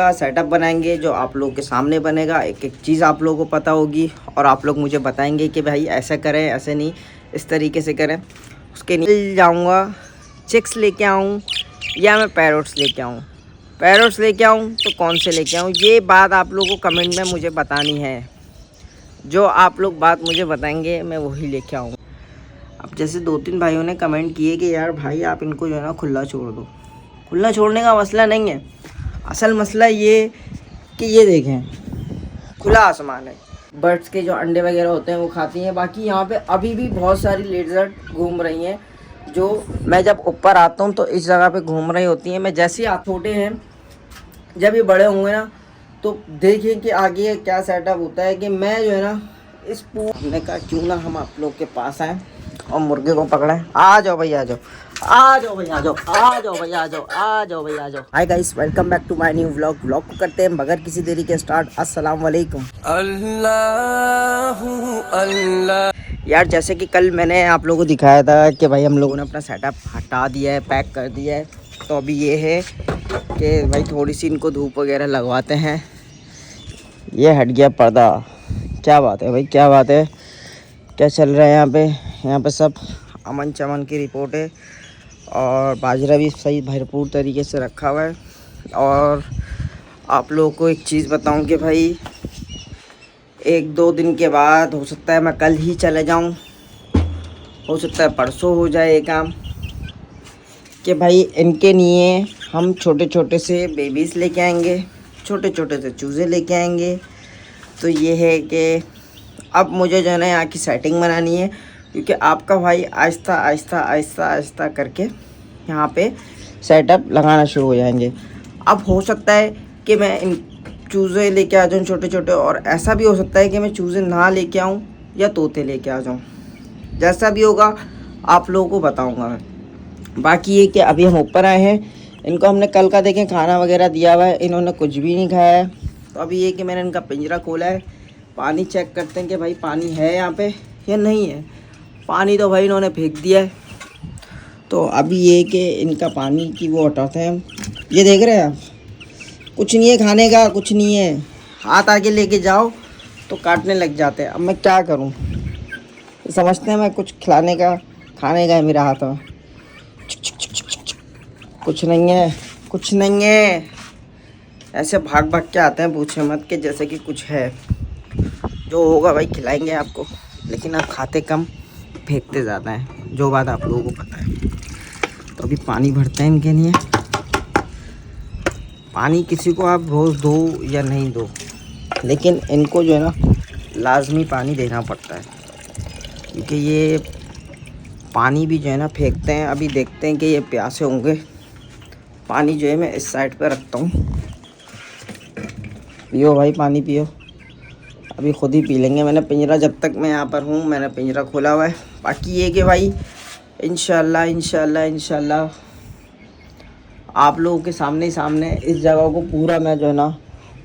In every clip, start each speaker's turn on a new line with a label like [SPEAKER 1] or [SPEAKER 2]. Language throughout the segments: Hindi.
[SPEAKER 1] का सेटअप बनाएंगे जो आप लोगों के सामने बनेगा। एक एक चीज़ आप लोगों को पता होगी और आप लोग मुझे बताएंगे कि भाई ऐसा करें, ऐसे नहीं, इस तरीके से करें। उसके नीचे जाऊँगा, चिक्स लेके आऊँ या मैं पैरोट्स लेके आऊँ। पैरोट्स लेके आऊँ तो कौन से लेके आऊँ, ये बात आप लोगों को कमेंट में मुझे बतानी है। जो आप लोग बात मुझे बताएंगे मैं वही लेके आऊँगा। अब जैसे 2-3 भाइयों ने कमेंट किए कि यार भाई आप इनको जो है ना खुला छोड़ दो। खुला छोड़ने का मसला नहीं है, असल मसला ये कि ये देखें खुला आसमान है, बर्ड्स के जो अंडे वगैरह होते हैं वो खाती हैं। बाकी यहाँ पे अभी भी बहुत सारी लेज़र्ड घूम रही हैं, जो मैं जब ऊपर आता हूँ तो इस जगह पे घूम रही होती हैं। मैं जैसे ही आप छोटे हैं, जब ये बड़े होंगे ना तो देखिए कि आगे क्या सेटअप होता है। कि मैं जो है ना इस हमने कहा क्यों ना हम आप लोग के पास आएँ और मुर्गे को पकड़ें। आ जाओ भाई, आ जाओ, आ जाओ भाई, आ जाओ, आ जाओ भाई, आ जाओ, आ जाओ भाई, आ जाओ। Hi guys, welcome back to my new vlog. Vlog को करते हैं बगैर किसी देरी के स्टार्ट। अस्सलाम वालेकुम। अल्लाह यार, जैसे कि कल मैंने आप लोगों को दिखाया था कि भाई हम लोगों ने अपना सेटअप हटा दिया है, पैक कर दिया है। तो अभी ये है कि भाई थोड़ी सी इनको धूप वगैरह लगवाते हैं। ये हट गया पर्दा। क्या बात है भाई, क्या बात है, क्या चल रहा है यहाँ पे? यहाँ पे सब अमन चमन की रिपोर्ट है और बाजरा भी सही भरपूर तरीके से रखा हुआ है। और आप लोगों को एक चीज़ बताऊं कि भाई 1-2 दिन के बाद हो सकता है मैं कल ही चले जाऊं, हो सकता है परसों हो जाए ये काम। कि भाई इनके लिए हम छोटे छोटे से बेबीज़ लेके आएंगे, छोटे छोटे से चूज़े लेके आएंगे। तो ये है कि अब मुझे जो है ना यहाँ की सेटिंग बनानी है, क्योंकि आपका भाई आहिस्ता आहिस्ता आहिस्ता आहिस्ता करके यहाँ पे सेटअप लगाना शुरू हो जाएंगे। अब हो सकता है कि मैं इन चूज़े लेके आ जाऊँ छोटे छोटे, और ऐसा भी हो सकता है कि मैं चूज़े ना लेके आऊँ या तोते लेके आ जाऊँ। जैसा भी होगा आप लोगों को बताऊँगा मैं। बाकी ये कि अभी हम ऊपर आए हैं, इनको हमने कल का देखें खाना वगैरह दिया हुआ है, इन्होंने कुछ भी नहीं खाया है। तो अभी ये कि मैंने इनका पिंजरा खोला है, पानी चेक करते हैं कि भाई पानी है यहाँ पे या नहीं है। पानी तो भाई इन्होंने फेंक दिया है। तो अभी ये कि इनका पानी की वो हटाते हैं हम। ये देख रहे हैं आप, कुछ नहीं है खाने का, कुछ नहीं है। हाथ आगे लेके जाओ तो काटने लग जाते हैं। अब मैं क्या करूँ, समझते हैं मैं कुछ खिलाने का खाने का है मेरा हाथ में। कुछ नहीं है, कुछ नहीं है। ऐसे भाग भाग के आते हैं, पूछे मत कि जैसे कि कुछ है। जो होगा भाई खिलाएंगे आपको, लेकिन आप खाते कम फेंकते ज़्यादा हैं, जो बात आप लोगों को पता है। तो अभी पानी भरते हैं इनके लिए। पानी किसी को आप रोज़ दो या नहीं दो, लेकिन इनको जो है ना लाजमी पानी देना पड़ता है, क्योंकि ये पानी भी जो है ना फेंकते हैं। अभी देखते हैं कि ये प्यासे होंगे। पानी जो है मैं इस साइड पर रखता हूँ। पियो भाई, पानी पियो, अभी खुद ही पी लेंगे। मैंने पिंजरा, जब तक मैं यहाँ पर हूँ मैंने पिंजरा खोला हुआ है। बाकी ये कि भाई इंशाल्लाह इंशाल्लाह इंशाल्लाह आप लोगों के सामने ही सामने इस जगह को पूरा मैं जो है ना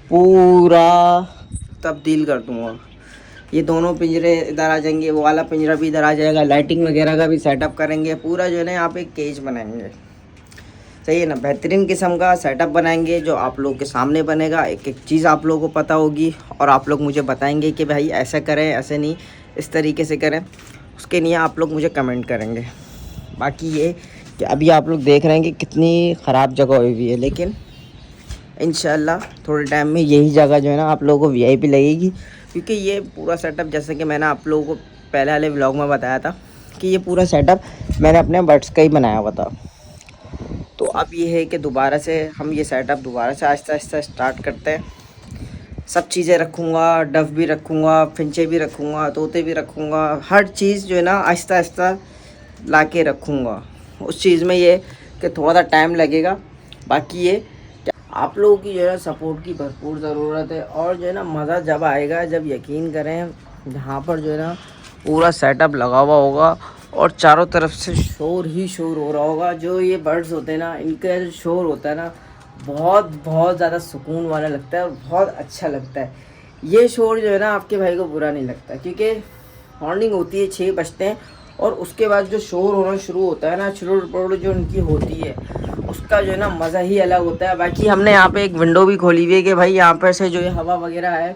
[SPEAKER 1] पूरा तब्दील कर दूँगा। ये दोनों पिंजरे इधर आ जाएंगे, वो वाला पिंजरा भी इधर आ जाएगा। लाइटिंग वगैरह का भी सेटअप करेंगे, पूरा जो है ना यहाँ पे केज बनाएंगे। सही है ना, बेहतरीन किस्म का सेटअप बनाएंगे जो आप लोगों के सामने बनेगा। एक एक चीज़ आप लोगों को पता होगी और आप लोग मुझे बताएंगे कि भाई ऐसा करें, ऐसे नहीं, इस तरीके से करें। उसके लिए आप लोग मुझे कमेंट करेंगे। बाकी ये कि अभी आप लोग देख रहे हैं कि कितनी ख़राब जगह हुई हुई है, लेकिन इंशाल्लाह थोड़े टाइम में यही जगह जो है ना आप लोगों को वीआईपी लगेगी। क्योंकि ये पूरा सेटअप, जैसे कि मैंने आप लोगों को पहले वाले व्लॉग में बताया था कि ये पूरा सेटअप मैंने अपने बर्ड्स का ही बनाया हुआ था। तो अब ये है कि दोबारा से हम ये सेटअप दोबारा से आहिस्ता आहिस्ता स्टार्ट करते हैं। सब चीज़ें रखूँगा, डव भी रखूँगा, फिंचे भी रखूँगा, तोते भी रखूँगा। हर चीज़ जो है ना आहिस्ता आहिस्ता ला के रखूँगा। उस चीज़ में ये कि थोड़ा सा टाइम लगेगा। बाकी ये आप लोगों की जो है सपोर्ट की भरपूर ज़रूरत है। और जो है ना मज़ा जब आएगा जब यकीन करें यहाँ पर जो है ना पूरा सेटअप लगा हुआ होगा और चारों तरफ से शोर ही शोर हो रहा होगा। जो ये बर्ड्स होते हैं ना, इनका जो शोर होता है ना बहुत बहुत ज़्यादा सुकून वाला लगता है और बहुत अच्छा लगता है। ये शोर जो है ना आपके भाई को बुरा नहीं लगता, क्योंकि मॉर्निंग होती है, 6 बजते हैं और उसके बाद जो शोर होना शुरू होता है ना, छुरुड़ परुड़ जो उनकी होती है, उसका जो है ना मज़ा ही अलग होता है। बाकी हमने यहाँ पे एक विंडो भी खोली हुई है कि भाई यहाँ पर से जो है हवा वगैरह है,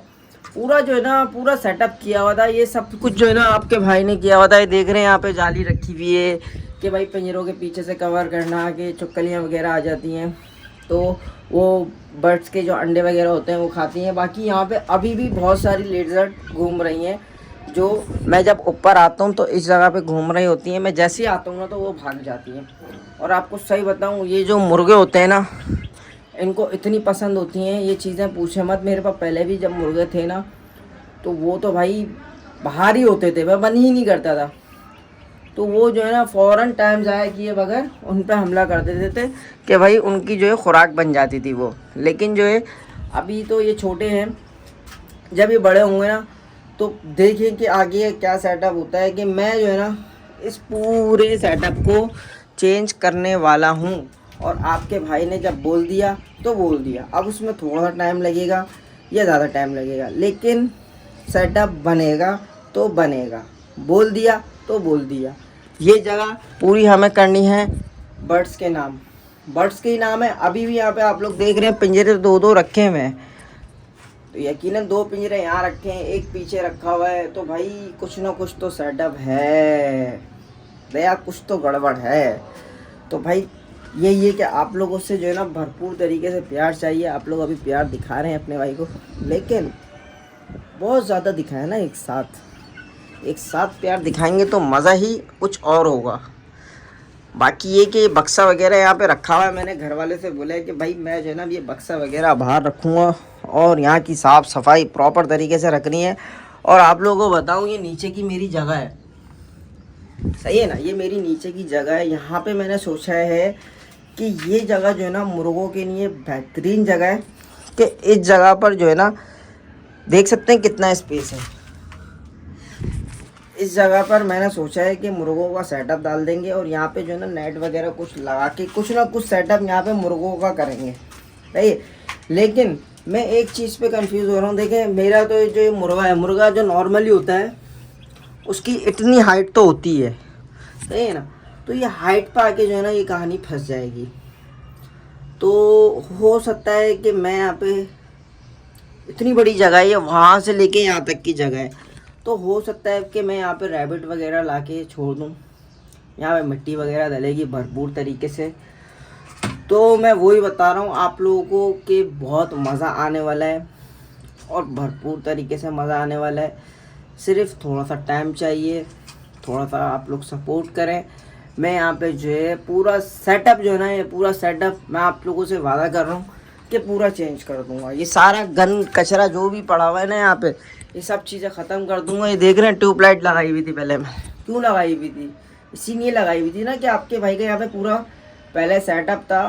[SPEAKER 1] पूरा जो है ना पूरा सेटअप किया हुआ था। ये सब कुछ जो है ना आपके भाई ने किया हुआ था। ये देख रहे हैं यहाँ पे जाली रखी हुई है कि भाई पिंजरों के पीछे से कवर करना, कि चुपकलियाँ वगैरह आ जाती हैं तो वो बर्ड्स के जो अंडे वगैरह होते हैं वो खाती हैं। बाकी यहाँ पे अभी भी बहुत सारी लेज़र्ड घूम रही हैं, जो मैं जब ऊपर आता हूँ तो इस जगह पे घूम रही होती हैं। मैं जैसे ही आता हूँ ना तो वो भाग जाती हैं। और आपको सही बताऊँ, ये जो मुर्गे होते हैं ना, इनको इतनी पसंद होती हैं ये चीज़ें, पूछे मत। मेरे पास पहले भी जब मुर्गे थे ना तो वो तो भाई बाहर ही होते थे, मैं बन ही नहीं करता था। तो वो जो है ना फ़ौरन टाइम ज़ाया किए बगैर उन पे हमला कर देते थे कि भाई उनकी जो है खुराक बन जाती थी वो। लेकिन जो है अभी तो ये छोटे हैं, जब ये बड़े होंगे ना तो देखिए कि आगे क्या सेटअप होता है। कि मैं जो है ना इस पूरे सेटअप को चेंज करने वाला हूँ। और आपके भाई ने जब बोल दिया तो बोल दिया। अब उसमें थोड़ा सा टाइम लगेगा या ज़्यादा टाइम लगेगा, लेकिन सेटअप बनेगा तो बनेगा। बोल दिया तो बोल दिया। ये जगह पूरी हमें करनी है बर्ड्स के नाम, बर्ड्स के ही नाम है। अभी भी यहाँ पे आप लोग देख रहे हैं पिंजरे दो रखे हुए हैं, तो यकीनन 2 पिंजरे यहाँ रखे हैं, एक पीछे रखा हुआ है। तो भाई कुछ ना कुछ तो सेटअप है दया, कुछ तो गड़बड़ है। तो भाई यही है कि आप लोगों से जो है ना भरपूर तरीके से प्यार चाहिए। आप लोग अभी प्यार दिखा रहे हैं अपने भाई को, लेकिन बहुत ज़्यादा दिखाया ना, एक साथ प्यार दिखाएंगे तो मज़ा ही कुछ और होगा। बाकी ये कि बक्सा वगैरह यहाँ पे रखा हुआ है, मैंने घर वाले से बोला है कि भाई मैं जो है ना ये बक्सा वगैरह बाहर रखूँगा और यहाँ की साफ़ सफाई प्रॉपर तरीके से रखनी है। और आप लोगों को बताऊँ, ये नीचे की मेरी जगह है, सही है ना, ये मेरी नीचे की जगह है। यहाँ पे मैंने सोचा है कि ये जगह जो है ना मुर्गों के लिए बेहतरीन जगह है। कि इस जगह पर जो है ना देख सकते हैं कितना स्पेस है। इस जगह पर मैंने सोचा है कि मुर्गों का सेटअप डाल देंगे और यहाँ पे जो है ना नेट वगैरह कुछ लगा के कुछ ना कुछ सेटअप यहाँ पे मुर्गों का करेंगे, सही है। लेकिन मैं एक चीज़ पे कंफ्यूज हो रहा हूँ। देखें, मेरा तो जो ये मुर्गा है, मुर्गा जो नॉर्मली होता है उसकी इतनी हाइट तो होती है, सही है ना। तो ये हाइट पर आके जो है ना ये कहानी फंस जाएगी। तो हो सकता है कि मैं यहाँ पे, इतनी बड़ी जगह है, ये वहाँ से लेके यहाँ तक की जगह है, तो हो सकता है कि मैं यहाँ पे रैबिट वगैरह ला के छोड़ दूँ। यहाँ पे मिट्टी वगैरह डलेगी भरपूर तरीके से। तो मैं वही बता रहा हूँ आप लोगों को कि बहुत मज़ा आने वाला है और भरपूर तरीके से मज़ा आने वाला है। सिर्फ थोड़ा सा टाइम चाहिए, थोड़ा सा आप लोग सपोर्ट करें। मैं यहाँ पे जो है पूरा सेटअप जो है ना, ये पूरा सेटअप मैं आप लोगों से वादा कर रहा हूँ कि पूरा चेंज कर दूँगा। ये सारा गन कचरा जो भी पड़ा हुआ है ना यहाँ पे, ये सब चीज़ें ख़त्म कर दूँगा। ये देख रहे हैं ट्यूबलाइट लगाई हुई थी पहले, मैं क्यों लगाई हुई थी, इसीलिए लगाई हुई थी ना कि आपके भाई का यहाँ पे पूरा पहले सेटअप था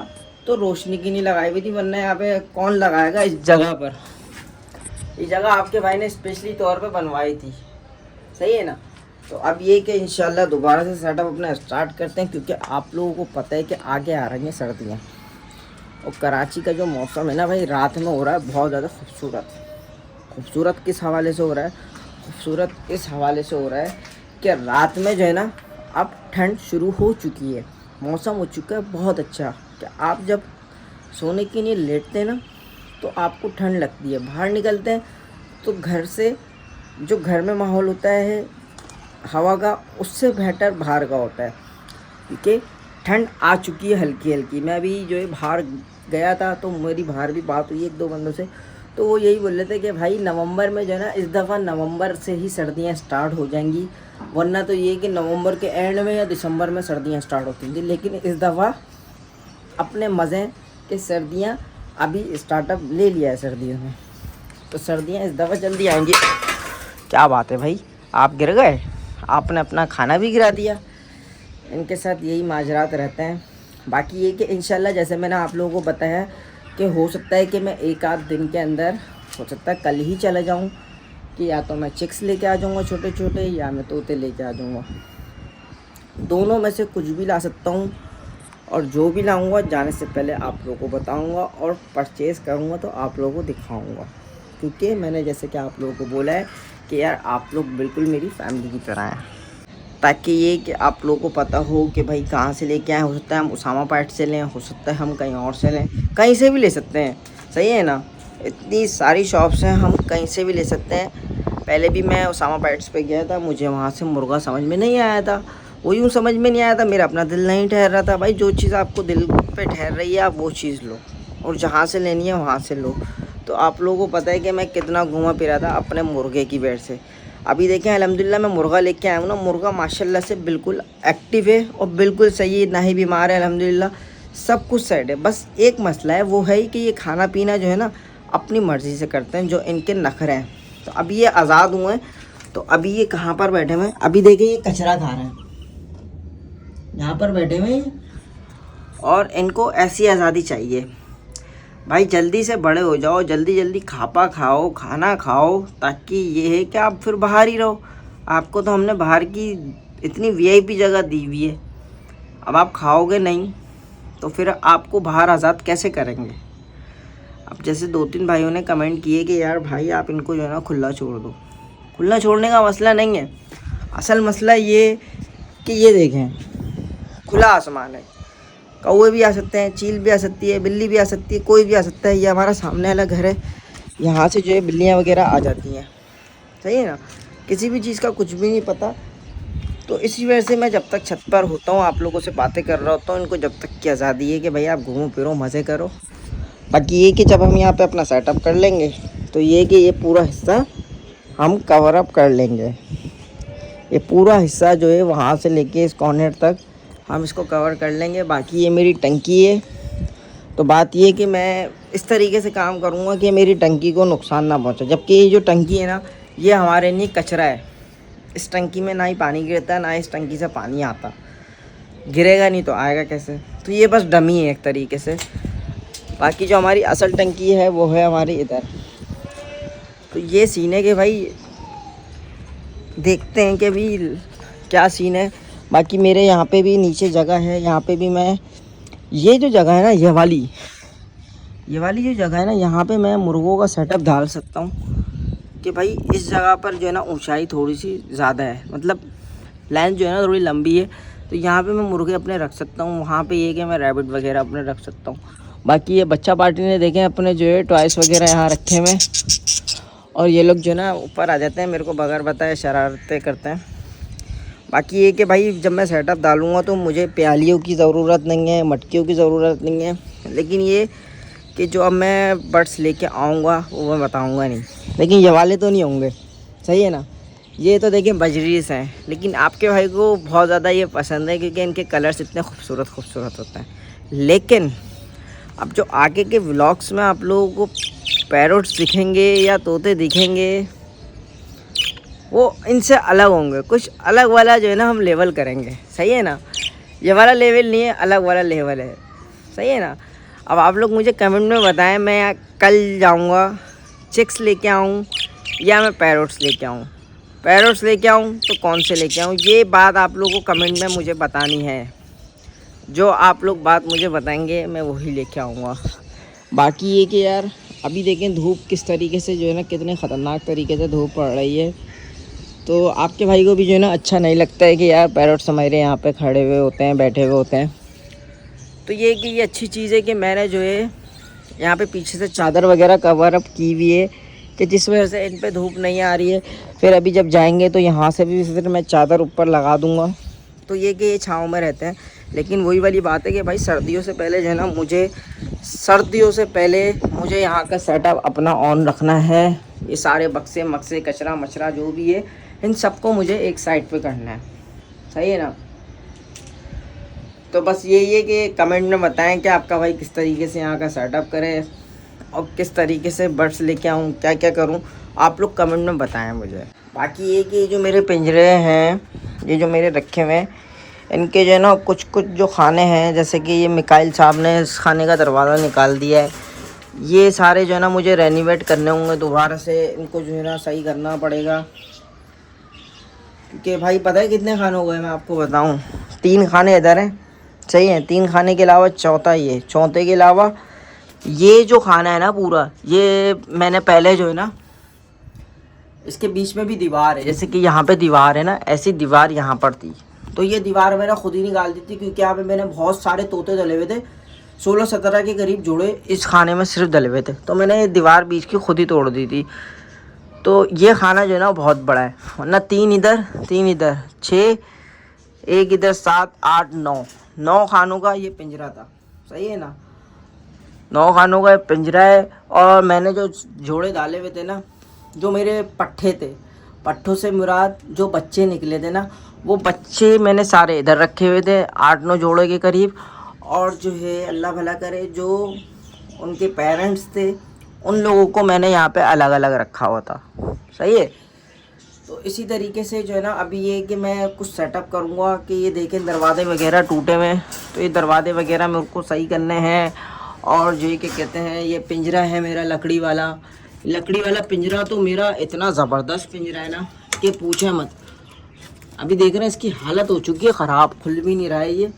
[SPEAKER 1] तो रोशनी की नहीं लगाई हुई थी, वरना यहाँ पे कौन लगाएगा इस जगह पर। ये जगह आपके भाई ने स्पेशली तौर पे बनवाई थी, सही है ना। तो अब ये कि इंशाल्लाह दोबारा से सेटअप अपना स्टार्ट करते हैं, क्योंकि आप लोगों को पता है कि आगे आ रही हैं सर्दियाँ और कराची का जो मौसम है ना भाई, रात में हो रहा है बहुत ज़्यादा खूबसूरत किस हवाले से हो रहा है, खूबसूरत इस हवाले से हो रहा है कि रात में जो है ना अब ठंड शुरू हो चुकी है, मौसम हो चुका है बहुत अच्छा। कि आप जब सोने के लिए लेटते हैं ना तो आपको ठंड लगती है, बाहर निकलते हैं तो घर से जो घर में माहौल होता है हवा का, उससे बेहतर बाहर का होता है, क्योंकि ठंड आ चुकी है हल्की हल्की। मैं अभी जो है बाहर गया था तो मेरी बाहर भी बात हुई 1-2 बंदों से, तो वो यही बोल रहे थे कि भाई नवंबर में जो है ना इस दफ़ा नवंबर से ही सर्दियाँ स्टार्ट हो जाएंगी, वरना तो ये कि नवंबर के एंड में या दिसंबर में सर्दियाँ स्टार्ट होती थी। लेकिन इस दफ़ा अपने मज़े के सर्दियाँ अभी स्टार्टअप ले लिया है सर्दियों में, तो सर्दियाँ इस दफ़ा जल्दी आएंगी। क्या बात है भाई, आप गिर गए, आपने अपना खाना भी गिरा दिया। इनके साथ यही माजरात रहते हैं। बाकी ये कि इंशाल्लाह जैसे मैंने आप लोगों को बताया कि हो सकता है कि मैं 1-8 दिन के अंदर, हो सकता है कल ही चला जाऊं, कि या तो मैं चिक्स लेके आ जाऊंगा छोटे छोटे, या मैं तोते लेके आ जाऊंगा। दोनों में से कुछ भी ला सकता हूं, और जो भी लाऊंगा जाने से पहले आप लोगों को बताऊंगा और परचेज़ करूंगा तो आप लोगों को दिखाऊंगा। क्योंकि मैंने जैसे कि आप लोगों को बोला है कि यार आप लोग बिल्कुल मेरी फैमिली की तरह हैं। ताकि ये कि आप लोगों को पता हो कि भाई कहाँ से लेके आए। हो सकता है हम उसामा पैट से लें, हो सकता है हम कहीं और से लें, कहीं से भी ले सकते हैं, सही है ना। इतनी सारी शॉप्स हैं, हम कहीं से भी ले सकते हैं। पहले भी मैं उसामा पैट्स पे गया था, मुझे वहाँ से मुर्गा समझ में नहीं आया था, वो यूँ समझ में नहीं आया था, मेरा अपना दिल नहीं ठहर रहा था। भाई जो चीज़ आपको दिल पे ठहर रही है आप वो चीज़ लो, और जहाँ से लेनी है वहाँ से लो। तो आप लोगों को पता है कि मैं कितना घूमा फिरा था अपने मुर्गे की वजह से। अभी देखें अल्हम्दुलिल्लाह मैं मुर्गा लेके आया हूँ ना, मुर्गा माशाल्लाह से बिल्कुल एक्टिव है और बिल्कुल सही है, ना ही बीमार है, अल्हम्दुलिल्लाह सब कुछ सेट है। बस एक मसला है, वो है कि ये खाना पीना जो है ना अपनी मर्ज़ी से करते हैं, जो इनके नखरे हैं। तो अभी ये आज़ाद हुए हैं, तो अभी ये कहाँ पर बैठे हुए हैं, अभी देखें ये कचरा खा रहे हैं, यहाँ पर बैठे हुए हैं, और इनको ऐसी आज़ादी चाहिए। भाई जल्दी से बड़े हो जाओ, जल्दी जल्दी खापा खाओ, खाना खाओ, ताकि ये है कि आप फिर बाहर ही रहो। आपको तो हमने बाहर की इतनी वीआईपी जगह दी हुई है, अब आप खाओगे नहीं तो फिर आपको बाहर आज़ाद कैसे करेंगे। अब जैसे 2-3 भाइयों ने कमेंट किए कि यार भाई आप इनको जो है ना खुला छोड़ दो। खुला छोड़ने का मसला नहीं है, असल मसला ये कि ये देखें खुला आसमान है, कौवे भी आ सकते हैं, चील भी आ सकती है, बिल्ली भी आ सकती है, कोई भी आ सकता है। ये हमारा सामने वाला घर है, यहाँ से जो है बिल्लियाँ वगैरह आ जाती हैं, सही है ना। किसी भी चीज़ का कुछ भी नहीं पता, तो इसी वजह से मैं जब तक छत पर होता हूँ, आप लोगों से बातें कर रहा होता हूँ, इनको जब तक की आज़ादी है कि भाई आप घूमो फिरो, मज़े करो। बाकी ये कि जब हम यहाँ पर अपना सेटअप कर लेंगे तो ये कि ये पूरा हिस्सा हम कवर अप कर लेंगे। ये पूरा हिस्सा जो है वहाँ से लेके इस कॉर्नर तक हम इसको कवर कर लेंगे। बाकी ये मेरी टंकी है, तो बात ये कि मैं इस तरीके से काम करूँगा कि मेरी टंकी को नुकसान ना पहुँचे। जबकि ये जो टंकी है ना, ये हमारे लिए कचरा है। इस टंकी में ना ही पानी गिरता है, ना इस टंकी से पानी आता, गिरेगा नहीं तो आएगा कैसे। तो ये बस डमी है एक तरीके से। बाकी जो हमारी असल टंकी है वो है हमारी इधर। तो ये सीन है कि भाई देखते हैं कि अभी क्या सीन है। बाकी मेरे यहाँ पे भी नीचे जगह है, यहाँ पे भी मैं ये जो जगह है ना, ये वाली जो जगह है ना, यहाँ पे मैं मुर्गों का सेटअप डाल सकता हूँ कि भाई इस जगह पर जो है ना ऊंचाई थोड़ी सी ज़्यादा है, मतलब लेंथ जो है ना थोड़ी लंबी है, तो यहाँ पे मैं मुर्गे अपने रख सकता हूँ। वहाँ पे ये कि मैं रैबिट वगैरह अपने रख सकता हूँ। बाकी ये बच्चा पार्टी ने देखें अपने जो है टॉयस वगैरह यहाँ रखे हुए, और ये लोग जो है ना ऊपर आ जाते हैं, मेरे को बगैर बताए शरारतें करते हैं। बाकी ये कि भाई जब मैं सेटअप डालूँगा तो मुझे प्यालियों की ज़रूरत नहीं है, मटकियों की ज़रूरत नहीं है, लेकिन ये कि जो अब मैं बर्ड्स लेके आऊँगा वो मैं बताऊँगा नहीं। लेकिन ये वाले तो नहीं होंगे, सही है ना। ये तो देखिए बजरीस हैं, लेकिन आपके भाई को बहुत ज़्यादा ये पसंद है क्योंकि इनके कलर्स इतने खूबसूरत होते हैं। लेकिन अब जो आगे के व्लॉग्स में आप लोगों को पैरोट्स दिखेंगे या तोते दिखेंगे, वो इनसे अलग होंगे। कुछ अलग वाला जो है ना हम लेवल करेंगे, सही है ना। ये वाला लेवल नहीं है, अलग वाला लेवल है, सही है ना। अब आप लोग मुझे कमेंट में बताएं, मैं कल जाऊंगा चिक्स लेके आऊँ या मैं पैरोट्स लेके आऊँ। पैरोट्स लेके आऊँ तो कौन से लेके आऊँ, ये बात आप लोगों को कमेंट में मुझे बतानी है। जो आप लोग बात मुझे बताएंगे मैं वही लेके आऊँगा। बाकी ये कि यार अभी देखें धूप किस तरीके से जो है ना, कितने ख़तरनाक तरीके से धूप पड़ रही है। तो आपके भाई को भी जो है ना अच्छा नहीं लगता है कि यार पैरोट्स हमारे यहाँ पे खड़े हुए होते हैं, बैठे हुए होते हैं। तो ये कि ये अच्छी चीज़ है कि मैंने जो है यहाँ पे पीछे से चादर वगैरह कवर अप की हुई है कि जिस वजह से इन पे धूप नहीं आ रही है। फिर अभी जब जाएंगे तो यहाँ से भी फिर मैं चादर ऊपर लगा दूँगा, तो ये कि ये छाँव में रहते हैं। लेकिन वही वाली बात है कि भाई सर्दियों से पहले जो है ना मुझे यहाँ का सेटअप अपना ऑन रखना है। ये सारे बक्से मक्से कचरा मचरा जो भी है, इन सबको मुझे एक साइड पे करना है, सही है ना। तो बस यही है कि कमेंट में बताएं कि आपका भाई किस तरीके से यहाँ का सेटअप करे और किस तरीके से बर्ड्स लेके आऊँ, क्या क्या करूँ, आप लोग कमेंट में बताएं मुझे। बाकी ये कि जो मेरे पिंजरे हैं, ये जो मेरे रखे हुए हैं, इनके जो है ना कुछ जो खाने हैं, जैसे कि ये मिकाइल साहब ने इस खाने का दरवाज़ा निकाल दिया है, ये सारे जो है ना मुझे रेनोवेट करने होंगे दोबारा से। इनको जो है ना सही करना पड़ेगा क्योंकि भाई पता है कितने खाने हो गए, मैं आपको बताऊं 3 खाने इधर हैं, सही है। 3 खाने के अलावा चौथे के अलावा ये जो खाना है ना पूरा, ये मैंने पहले जो है ना इसके बीच में भी दीवार है, जैसे कि यहाँ पे दीवार है ना, ऐसी दीवार यहाँ पर थी। तो ये दीवार मैंने खुद ही निकाल दी थी, क्योंकि यहाँ पे मैंने बहुत सारे तोते डले हुए थे, 16-17 के करीब जोड़े इस खाने में सिर्फ डले हुए थे। तो मैंने ये दीवार बीच की खुद ही तोड़ दी थी। तो ये खाना जो है ना बहुत बड़ा है, वरना 3 इधर 3 इधर 6, 1 इधर 7 8 9 खानों का ये पिंजरा था। सही है ना, 9 खानों का पिंजरा है। और मैंने जो जोड़े डाले हुए थे ना, जो मेरे पट्ठे थे, पट्ठों से मुराद जो बच्चे निकले थे ना, वो बच्चे मैंने सारे इधर रखे हुए थे, 8-9 जोड़े के करीब। और जो है अल्लाह भला करे, जो उनके पेरेंट्स थे उन लोगों को मैंने यहाँ पे अलग अलग रखा हुआ था। सही है। तो इसी तरीके से जो है ना, अभी ये कि मैं कुछ सेटअप करूँगा कि ये देखें दरवाजे वगैरह टूटे हुए, तो ये दरवाजे वगैरह मेरे को सही करने हैं। और जो ये क्या कहते हैं, ये पिंजरा है मेरा लकड़ी वाला पिंजरा, तो मेरा इतना ज़बरदस्त पिंजरा है ना कि पूछे मत। अभी देख रहे हैं इसकी हालत हो चुकी है ख़राब, खुल भी नहीं रहा है ये,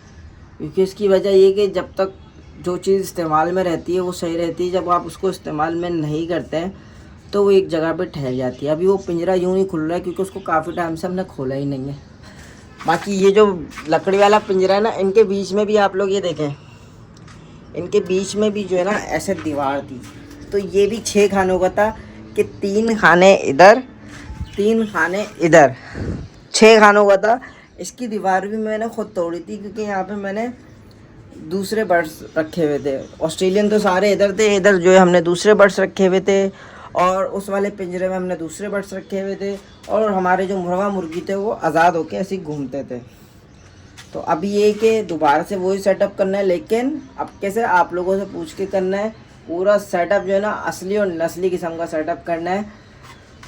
[SPEAKER 1] क्योंकि इसकी वजह ये कि जब तक जो चीज़ इस्तेमाल में रहती है वो सही रहती है, जब आप उसको इस्तेमाल में नहीं करते हैं तो वो एक जगह पे ठहर जाती है। अभी वो पिंजरा यूँ नहीं खुल रहा है, क्योंकि उसको काफ़ी टाइम से हमने खोला ही नहीं है। बाकी ये जो लकड़ी वाला पिंजरा है ना, इनके बीच में भी आप लोग ये देखें, इनके बीच में भी जो है ना ऐसे दीवार थी। तो ये भी 6 खानों का था, कि 3 खाने इधर 3 खाने इधर, 6 खानों का था। इसकी दीवार भी मैंने खुद तोड़ी थी, क्योंकि यहाँ पे मैंने दूसरे बर्ड्स रखे हुए थे। ऑस्ट्रेलियन तो सारे इधर थे, इधर जो है हमने दूसरे बर्ड्स रखे हुए थे, और उस वाले पिंजरे में हमने दूसरे बर्ड्स रखे हुए थे। और हमारे जो मुर्गा मुर्गी थे वो आज़ाद होके ऐसे ही घूमते थे। तो अभी ये कि दोबारा से वही सेटअप करना है, लेकिन अब कैसे आप लोगों से पूछ के करना है। पूरा सेटअप जो है ना असली और नस्ली किस्म का सेटअप करना है।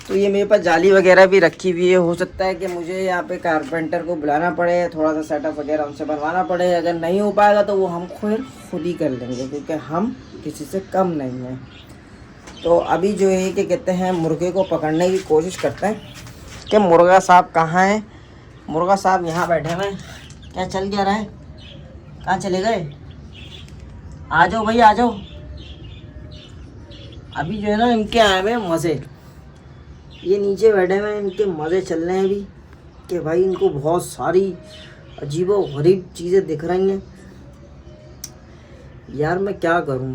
[SPEAKER 1] तो ये मेरे पास जाली वगैरह भी रखी हुई है। हो सकता है कि मुझे यहाँ पे कारपेंटर को बुलाना पड़े, थोड़ा सा सेटअप वगैरह उनसे बनवाना पड़े। अगर नहीं हो पाएगा तो वो हम खुद ही कर लेंगे, क्योंकि हम किसी से कम नहीं हैं। तो अभी जो है कि कहते हैं, मुर्गे को पकड़ने की कोशिश करते हैं कि मुर्गा साहब कहाँ है। मुर्गा साहब यहाँ बैठे हुए हैं। क्या चल क्या रहा है, कहाँ चले गए? आ जाओ भाई आ जाओ। अभी जो है ना इनके आए हुए मज़े, ये नीचे बैठे हुए हैं, इनके मज़े चल रहे हैं अभी, कि भाई इनको बहुत सारी अजीबो गरीब चीज़ें दिख रही हैं। यार मैं क्या करूं,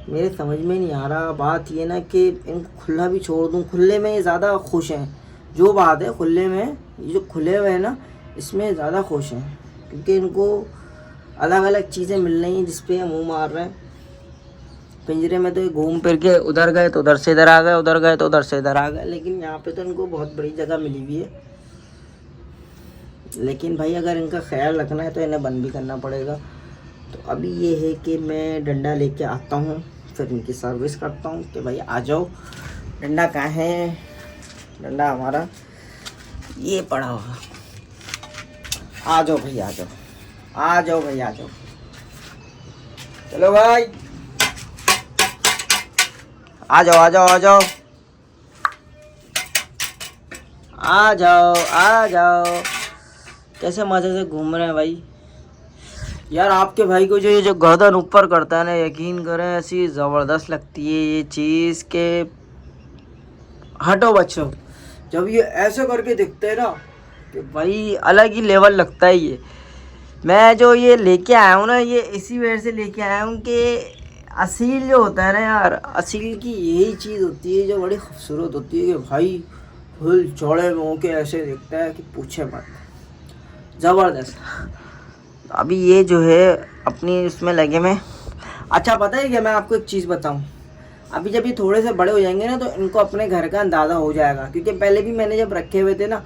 [SPEAKER 1] मेरे समझ में नहीं आ रहा। बात ये ना कि इनको खुला भी छोड़ दूं, खुले में ये ज़्यादा खुश हैं। जो बात है खुले में, ये जो खुले हुए हैं ना, इसमें ज़्यादा खुश हैं, क्योंकि इनको अलग अलग चीज़ें मिल रही हैं जिस पे ये मुँह मार रहे हैं। पिंजरे में तो ये घूम फिर के उधर गए तो उधर से इधर आ गए, उधर गए तो उधर से इधर आ गए, लेकिन यहाँ पे तो इनको बहुत बड़ी जगह मिली हुई है। लेकिन भाई अगर इनका ख्याल रखना है तो इन्हें बंद भी करना पड़ेगा। तो अभी ये है कि मैं डंडा लेके आता हूँ, फिर इनकी सर्विस करता हूँ कि भाई आ जाओ। डंडा कहाँ है? डंडा हमारा ये पड़ा हुआ। आ जाओ भाई आ जाओ, आ जाओ भाई आ जाओ। चलो भाई आ जाओ आ जाओ आ जाओ आ जाओ आ जाओ। कैसे मज़े से घूम रहे हैं भाई। यार आपके भाई को जो ये जो गर्दन ऊपर करता है ना, यकीन करें ऐसी ज़बरदस्त लगती है ये चीज़ के हटो बच्चों। जब ये ऐसे करके दिखते हैं ना कि भाई अलग ही लेवल लगता है ये। मैं जो ये लेके आया हूँ ना, ये इसी वजह से लेके आया हूँ कि असील जो होता है ना यार, असील की यही चीज़ होती है जो बड़ी खूबसूरत होती है, कि भाई फुल चौड़े मुँह के ऐसे दिखता है कि पूछे मत, ज़बरदस्त। अभी ये जो है अपनी उसमें लगे में। अच्छा पता है क्या, मैं आपको एक चीज़ बताऊं, अभी जब ये थोड़े से बड़े हो जाएंगे ना तो इनको अपने घर का अंदाज़ा हो जाएगा। क्योंकि पहले भी मैंने जब रखे हुए थे ना,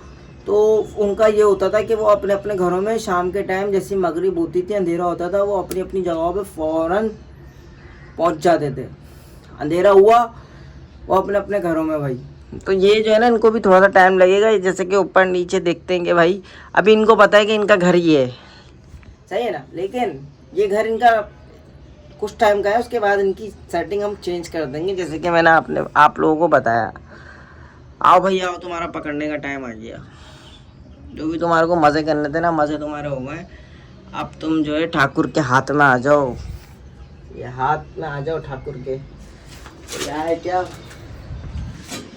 [SPEAKER 1] तो उनका ये होता था कि वो अपने अपने घरों में शाम के टाइम जैसे मगरिब होती थी, अंधेरा होता था, वो अपनी अपनी जगहों पे फ़ौरन पहुंच जाते थे। अंधेरा हुआ वो अपने अपने घरों में भाई। तो ये जो है ना, इनको भी थोड़ा सा टाइम लगेगा। जैसे कि ऊपर नीचे देखते हैं कि भाई अभी इनको पता है कि इनका घर ये है, सही है ना, लेकिन ये घर इनका कुछ टाइम का है, उसके बाद इनकी सेटिंग हम चेंज कर देंगे, जैसे कि मैंने आप लोगों को बताया। आओ भाई आओ, तुम्हारा पकड़ने का टाइम आ गया। जो भी तुम्हारे को मज़े करने थे ना, मज़े तुम्हारे हो गए। अब तुम जो है ठाकुर के हाथ में आ जाओ, ये हाथ में आ जाओ ठाकुर के। तो यह है क्या,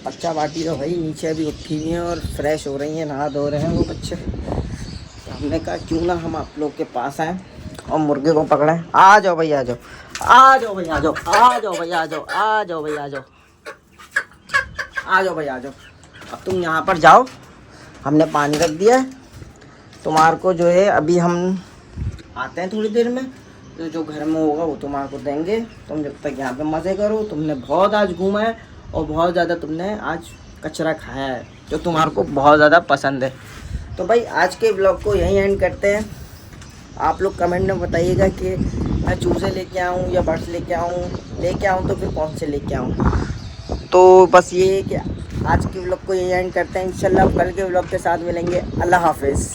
[SPEAKER 1] बच्चा पार्टी तो भाई नीचे अभी उठी हुई है और फ्रेश हो रही हैं, नहा धो रहे हैं वो बच्चे। तो हमने कहा क्यों ना हम आप लोग के पास आएँ और मुर्गे को पकड़ें। आ जाओ भाई, आ जाओ, आ जाओ भाई, आ जाओ, आ जाओ भाई, आ जाओ, आ जाओ भाई, आ जाओ, आ जाओ भाई, आ जाओ। अब तुम यहाँ पर जाओ, हमने पानी रख दिया है। तुम्हारे को जो है अभी हम आते हैं थोड़ी देर में, तो जो घर में होगा वो तुम्हारे को देंगे। तुम जब तक यहाँ पे मज़े करो। तुमने बहुत आज घूमा है और बहुत ज़्यादा तुमने आज कचरा खाया है जो तुम्हारे को बहुत ज़्यादा पसंद है। तो भाई आज के ब्लॉग को यहीं एंड करते हैं। आप लोग कमेंट में बताइएगा कि मैं चूज़े लेके आऊँ या बर्ड्स लेके आऊँ तो फिर कौन से लेके आऊँ। तो बस ये है कि आज के ब्लॉग को यहीं एंड करते हैं। इंशाल्लाह कल के ब्लॉग के साथ मिलेंगे। अल्लाह हाफिज़।